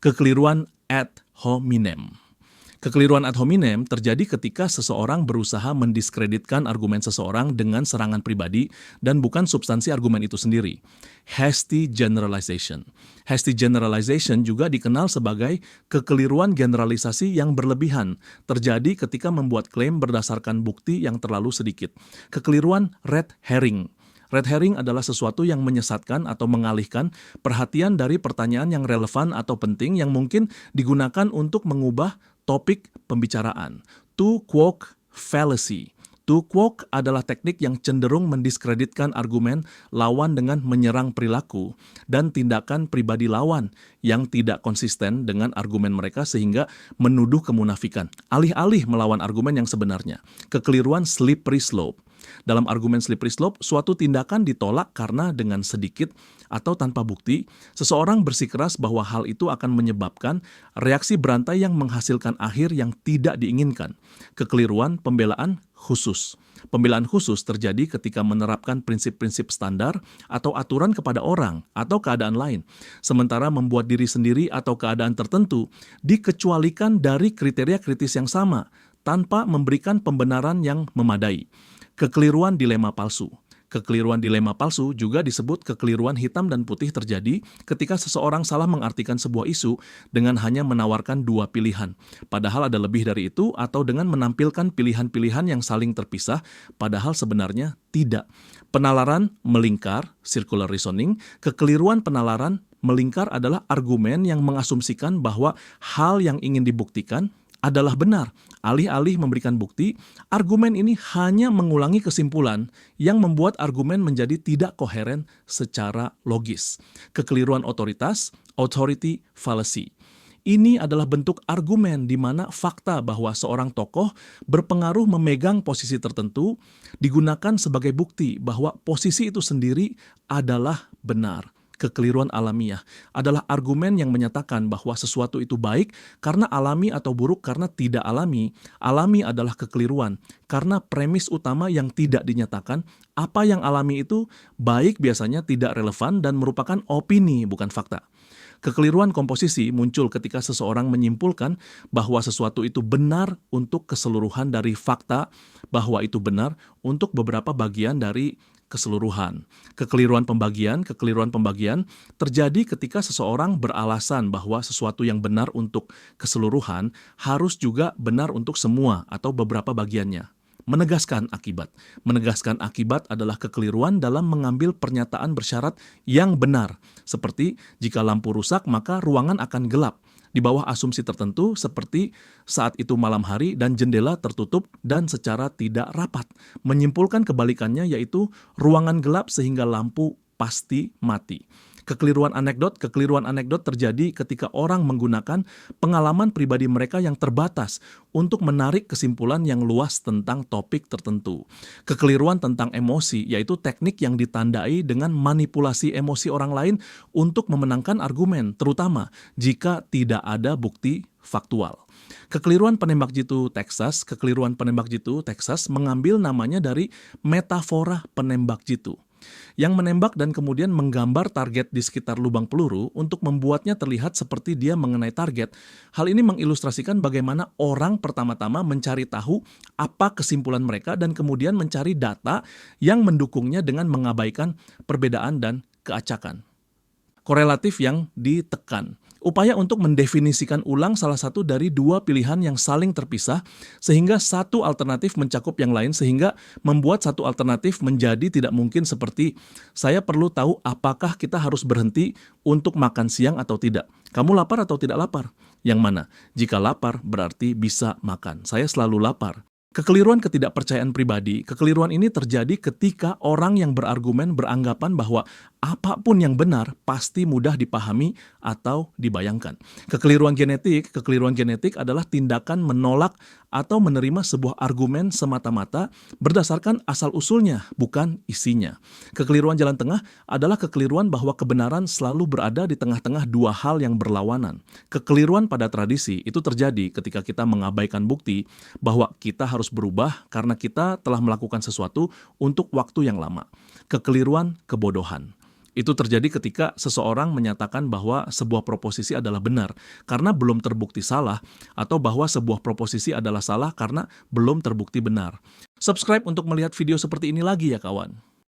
Kekeliruan ad hominem. Kekeliruan ad hominem terjadi ketika seseorang berusaha mendiskreditkan argumen seseorang dengan serangan pribadi dan bukan substansi argumen itu sendiri. Hasty generalization. Hasty generalization juga dikenal sebagai kekeliruan generalisasi yang berlebihan, terjadi ketika membuat klaim berdasarkan bukti yang terlalu sedikit. Kekeliruan red herring. Red herring adalah sesuatu yang menyesatkan atau mengalihkan perhatian dari pertanyaan yang relevan atau penting yang mungkin digunakan untuk mengubah topik pembicaraan. To quoque fallacy. To quoque adalah teknik yang cenderung mendiskreditkan argumen lawan dengan menyerang perilaku dan tindakan pribadi lawan yang tidak konsisten dengan argumen mereka sehingga menuduh kemunafikan, alih-alih melawan argumen yang sebenarnya. Kekeliruan slippery slope. Dalam argumen slippery slope, suatu tindakan ditolak karena dengan sedikit atau tanpa bukti, seseorang bersikeras bahwa hal itu akan menyebabkan reaksi berantai yang menghasilkan akhir yang tidak diinginkan. Kekeliruan pembelaan khusus. Pembelaan khusus terjadi ketika menerapkan prinsip-prinsip standar atau aturan kepada orang atau keadaan lain, sementara membuat diri sendiri atau keadaan tertentu dikecualikan dari kriteria kritis yang sama, tanpa memberikan pembenaran yang memadai. Kekeliruan dilema palsu. Kekeliruan dilema palsu juga disebut kekeliruan hitam dan putih terjadi ketika seseorang salah mengartikan sebuah isu dengan hanya menawarkan dua pilihan, padahal ada lebih dari itu, atau dengan menampilkan pilihan-pilihan yang saling terpisah, padahal sebenarnya tidak. Penalaran melingkar, circular reasoning. Kekeliruan penalaran melingkar adalah argumen yang mengasumsikan bahwa hal yang ingin dibuktikan adalah benar. Alih-alih memberikan bukti, argumen ini hanya mengulangi kesimpulan yang membuat argumen menjadi tidak koheren secara logis. Kekeliruan otoritas, authority fallacy. Ini adalah bentuk argumen di mana fakta bahwa seorang tokoh berpengaruh memegang posisi tertentu digunakan sebagai bukti bahwa posisi itu sendiri adalah benar. Kekeliruan alamiah adalah argumen yang menyatakan bahwa sesuatu itu baik karena alami atau buruk karena tidak alami. Alami adalah kekeliruan karena premis utama yang tidak dinyatakan. Apa yang alami itu baik biasanya tidak relevan dan merupakan opini, bukan fakta. Kekeliruan komposisi muncul ketika seseorang menyimpulkan bahwa sesuatu itu benar untuk keseluruhan dari fakta, bahwa itu benar untuk beberapa bagian dari keseluruhan. Kekeliruan pembagian terjadi ketika seseorang beralasan bahwa sesuatu yang benar untuk keseluruhan harus juga benar untuk semua atau beberapa bagiannya. Menegaskan akibat. Menegaskan akibat adalah kekeliruan dalam mengambil pernyataan bersyarat yang benar. Seperti jika lampu rusak maka ruangan akan gelap. Di bawah asumsi tertentu seperti saat itu malam hari dan jendela tertutup dan secara tidak rapat. Menyimpulkan kebalikannya yaitu ruangan gelap sehingga lampu pasti mati. Kekeliruan anekdot terjadi ketika orang menggunakan pengalaman pribadi mereka yang terbatas untuk menarik kesimpulan yang luas tentang topik tertentu. Kekeliruan tentang emosi, yaitu teknik yang ditandai dengan manipulasi emosi orang lain untuk memenangkan argumen, terutama jika tidak ada bukti faktual. Kekeliruan penembak jitu Texas mengambil namanya dari metafora penembak jitu yang menembak dan kemudian menggambar target di sekitar lubang peluru untuk membuatnya terlihat seperti dia mengenai target. Hal ini mengilustrasikan bagaimana orang pertama-tama mencari tahu apa kesimpulan mereka dan kemudian mencari data yang mendukungnya dengan mengabaikan perbedaan dan keacakan. Korelatif yang ditekan. Upaya untuk mendefinisikan ulang salah satu dari dua pilihan yang saling terpisah sehingga satu alternatif mencakup yang lain sehingga membuat satu alternatif menjadi tidak mungkin seperti saya perlu tahu apakah kita harus berhenti untuk makan siang atau tidak. Kamu lapar atau tidak lapar? Yang mana? Jika lapar berarti bisa makan. Saya selalu lapar. Kekeliruan ketidakpercayaan pribadi, kekeliruan ini terjadi ketika orang yang berargumen beranggapan bahwa apapun yang benar pasti mudah dipahami atau dibayangkan. Kekeliruan genetik adalah tindakan menolak atau menerima sebuah argumen semata-mata berdasarkan asal-usulnya, bukan isinya. Kekeliruan jalan tengah adalah kekeliruan bahwa kebenaran selalu berada di tengah-tengah dua hal yang berlawanan. Kekeliruan pada tradisi itu terjadi ketika kita mengabaikan bukti bahwa kita harus berubah karena kita telah melakukan sesuatu untuk waktu yang lama. Kekeliruan kebodohan. Itu terjadi ketika seseorang menyatakan bahwa sebuah proposisi adalah benar karena belum terbukti salah, atau bahwa sebuah proposisi adalah salah karena belum terbukti benar. Subscribe untuk melihat video seperti ini lagi ya kawan.